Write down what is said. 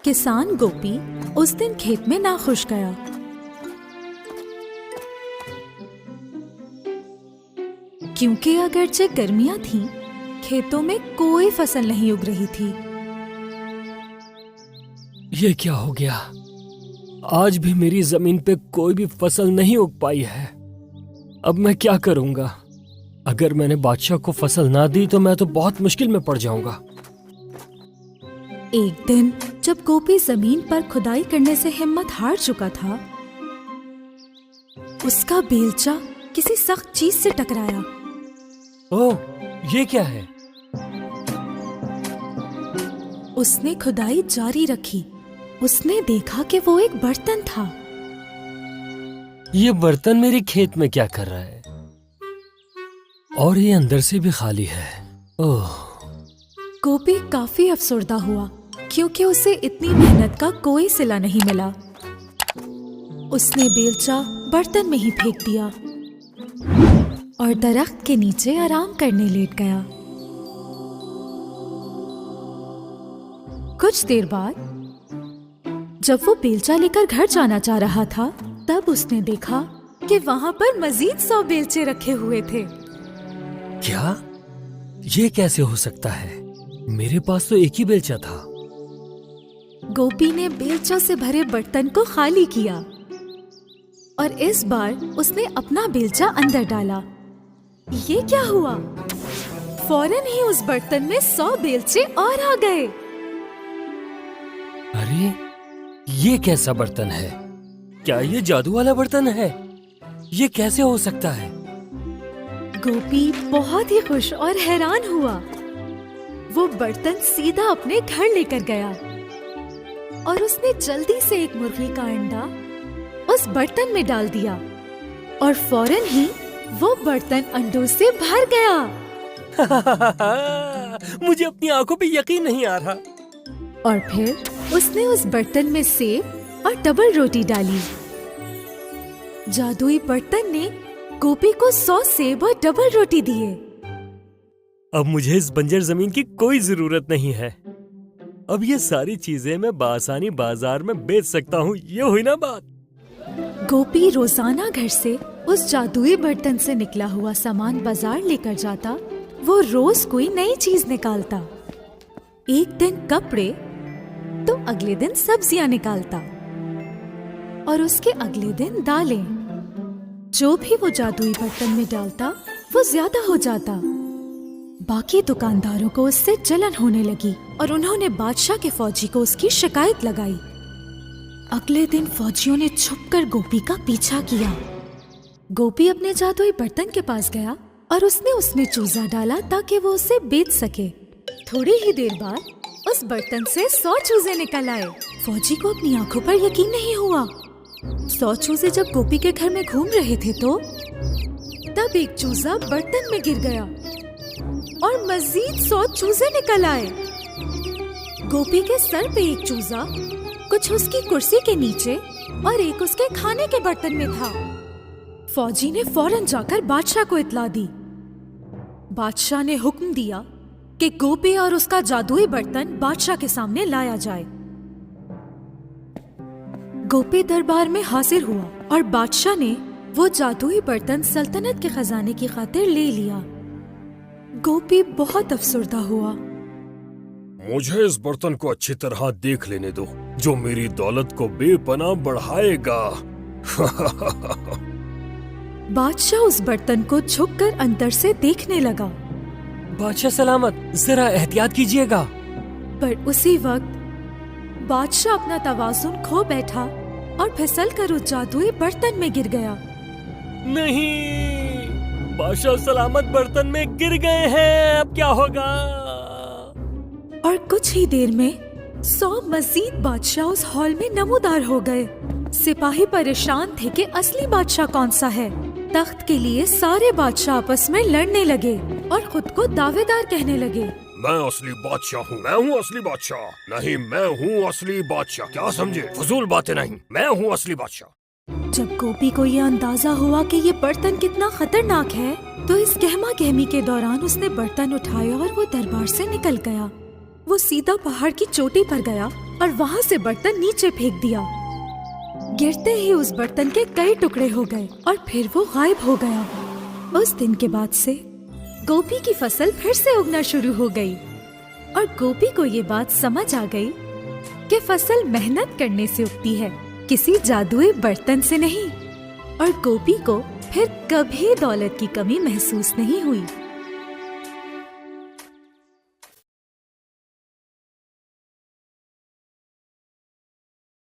किसान गोपी उस दिन खेत में नाखुश गया। क्योंकि अगरचे गर्मियां थीं, खेतों में कोई फसल नहीं उग रही थी। ये क्या हो गया? आज भी मेरी जमीन पे कोई भी फसल नहीं उग पाई है। अब मैं क्या करूंगा? अगर मैंने बादशाह को फसल ना दी तो मैं तो बहुत मुश्किल में पड़ जाऊंगा। एक दिन जब गोपी जमीन पर खुदाई करने से हिम्मत हार चुका था, उसका बेलचा किसी सख्त चीज से टकराया। ओह, ये क्या है? उसने खुदाई जारी रखी। उसने देखा कि वो एक बर्तन था। ये बर्तन मेरे खेत में क्या कर रहा है? और ये अंदर से भी खाली है। ओह। गोपी काफी अफसरदा हुआ क्योंकि उसे इतनी मेहनत का कोई सिला नहीं मिला। उसने बेलचा बर्तन में ही फेंक दिया और दरख्त के नीचे आराम करने लेट गया। कुछ देर बाद जब वो बेलचा लेकर घर जाना चाह रहा था, तब उसने देखा कि वहां पर मजीद 100 बेलचे रखे हुए थे। क्या? ये कैसे हो सकता है? मेरे पास तो एक ही बेलचा था। गोपी ने बेलचों से भरे बर्तन को खाली किया और इस बार उसने अपना बेलचा अंदर डाला। ये क्या हुआ? फौरन ही उस बर्तन में 100 बेलचे और आ गए। अरे, ये कैसा बर्तन है? क्या ये जादू वाला बर्तन है? ये कैसे हो सकता है? गोपी बहुत ही खुश और हैरान हुआ। वो बर्तन सीधा अपने घर लेकर गया और उसने जल्दी से एक मुर्गी का अंडा उस बर्तन में डाल दिया और फौरन ही वो बर्तन अंडों से भर गया। मुझे अपनी आंखों पे यकीन नहीं आ रहा। और फिर उसने उस बर्तन में सेब और डबल रोटी डाली। जादुई बर्तन ने गोपी को 100 सेब और डबल रोटी दिए। अब मुझे इस बंजर जमीन की कोई जरूरत नहीं है। अब ये सारी चीजें मैं बासानी बाजार में बेच सकता हूँ। ये हुई ना बात। गोपी रोजाना घर से उस जादुई बर्तन से निकला हुआ सामान बाजार लेकर जाता। वो रोज कोई नई चीज निकालता। एक दिन कपड़े तो अगले दिन सब्जियां निकालता और उसके अगले दिन दालें। जो भी वो जादुई बर्तन में डालता वो ज्यादा हो जाता। बाकी दुकानदारों को उससे जलन होने लगी और उन्होंने बादशाह के फौजी को उसकी शिकायत लगाई। अगले दिन फौजियों ने छुपकर गोपी का पीछा किया। गोपी अपने जादुई बर्तन के पास गया और उसने उसमें चूजा डाला ताकि वो उसे बेच सके। थोड़ी ही देर बाद उस बर्तन से 100 चूजे निकल आए। फौजी को अपनी आंखों पर यकीन नहीं हुआ। 100 चूजे जब गोपी के घर में घूम रहे थे तो तब एक चूजा बर्तन में गिर गया और मजीद 100 चूजे निकल आए। गोपी के सर पे एक चूजा, कुछ उसकी कुर्सी के नीचे और एक उसके खाने के बर्तन में था। फौजी ने फौरन जाकर बादशाह को इत्तला दी। बादशाह ने हुक्म दिया कि गोपी और उसका जादुई बर्तन बादशाह के सामने लाया जाए। गोपी दरबार में हाजिर हुआ और बादशाह ने वो जादुई बर्तन सल्तनत के खजाने की खातिर ले लिया। गोपी बहुत अफसरदा हुआ। मुझे इस बर्तन को अच्छी तरह देख लेने दो, जो मेरी दौलत को बेपनाह बढ़ाएगा। बादशाह उस बर्तन को झुककर अंदर से देखने लगा। बादशाह सलामत, जरा एहतियात कीजिएगा। पर उसी वक्त बादशाह अपना तवाज़ुन खो बैठा और फिसलकर उस जादुई बर्तन में गिर गया। नहीं, बादशाह सलामत बर्तन में गिर गए हैं। अब क्या होगा? और कुछ ही देर में 100 मजीद बादशाह उस हॉल में नमूदार हो गए। सिपाही परेशान थे कि असली बादशाह कौन सा है। तख्त के लिए सारे बादशाह आपस में लड़ने लगे और खुद को दावेदार कहने लगे। मैं असली बादशाह हूँ, मैं हूँ असली बादशाह। नहीं, मैं हूँ असली बादशाह। क्या समझे? फजूल बातें नहीं, मैं हूँ असली बादशाह। जब गोपी को ये अंदाजा हुआ कि ये बर्तन कितना खतरनाक है, तो इस गहमा गहमी के दौरान उसने बर्तन उठाया और वो दरबार से निकल गया। वो सीधा पहाड़ की चोटी पर गया और वहाँ से बर्तन नीचे फेंक दिया। गिरते ही उस बर्तन के कई टुकड़े हो गए और फिर वो गायब हो गया। उस दिन के बाद से गोपी की फसल फिर से उगना शुरू हो गई और गोपी को ये बात समझ आ गई कि फसल मेहनत करने से उगती है, किसी जादुई बर्तन से नहीं। और गोपी को फिर कभी दौलत की कमी महसूस नहीं हुई।